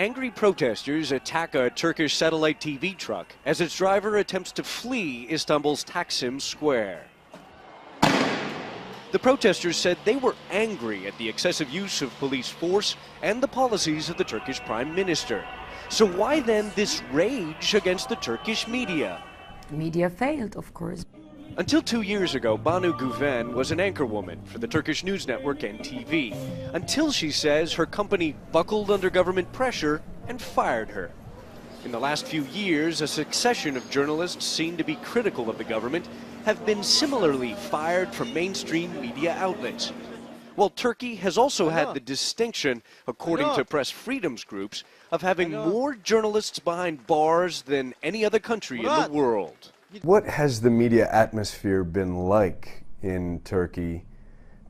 Angry protesters attack a Turkish satellite TV truck as its driver attempts to flee Istanbul's Taksim Square. The protesters said they were angry at the excessive use of police force and the policies of the Turkish Prime Minister. So why then this rage against the Turkish media? The media failed, of course. Until 2 years ago, Banu Güven was an anchorwoman for the Turkish news network NTV, until she says her company buckled under government pressure and fired her. In the last few years, a succession of journalists seen to be critical of the government have been similarly fired from mainstream media outlets. While Turkey has also had the distinction, according to press freedoms groups, of having more journalists behind bars than any other country in the world. What has the media atmosphere been like in Turkey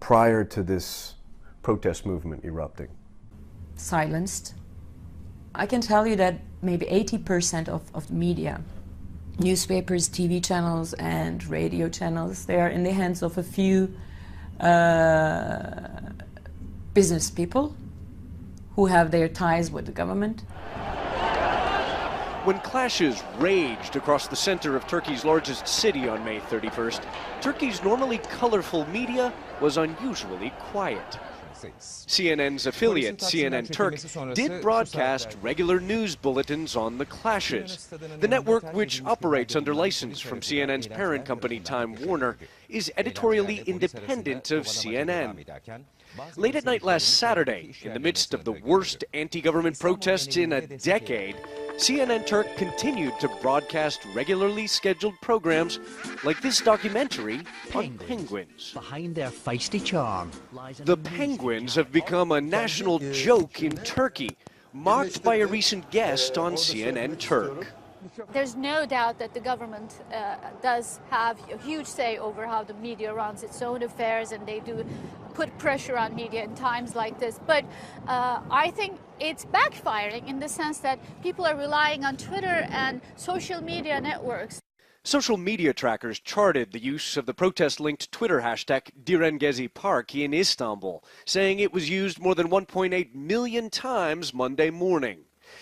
prior to this protest movement erupting? Silenced. I can tell you that maybe 80% of the media, newspapers, TV channels and radio channels, they are in the hands of a few business people who have their ties with the government. When clashes raged across the center of Turkey's largest city on May 31st, Turkey's normally colorful media was unusually quiet. CNN's affiliate, CNN Turk, did broadcast regular news bulletins on the clashes. The network, which operates under license from CNN's parent company, Time Warner, is editorially independent of CNN. Late at night last Saturday, in the midst of the worst anti-government protests in a decade, CNN Turk continued to broadcast regularly scheduled programs like this documentary on penguins. Behind their feisty charm. The penguins have become a national joke in Turkey, mocked by a recent guest on CNN Turk. There's no doubt that the government does have a huge say over how the media runs its own affairs, and they do put pressure on media in times like this. But I think it's backfiring in the sense that people are relying on Twitter and social media networks. Social media trackers charted the use of the protest-linked Twitter hashtag Diren Gezi Park in Istanbul, saying it was used more than 1.8 million times Monday morning.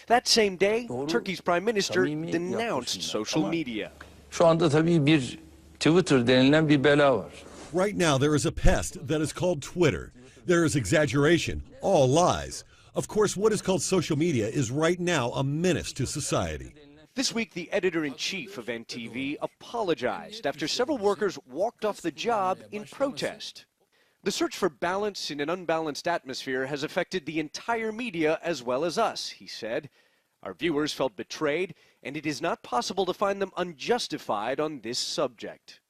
That same day, Turkey's Prime Minister denounced social media. Şu anda tabii bir Twitter denilen bir bela var. Right now there is a pest that is called Twitter. There is exaggeration, all lies. Of course, what is called social media is right now a menace to society. This week, the editor-in-chief of NTV apologized after several workers walked off the job in protest. The search for balance in an unbalanced atmosphere has affected the entire media as well as us, he said. Our viewers felt betrayed, and it is not possible to find them unjustified on this subject.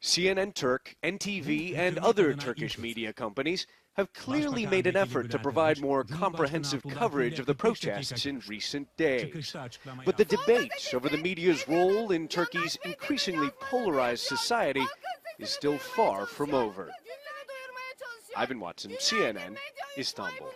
CNN Turk, NTV, and other Turkish media companies have clearly made an effort to provide more comprehensive coverage of the protests in recent days. But the debate over the media's role in Turkey's increasingly polarized society is still far from over. Ivan Watson, CNN, Istanbul.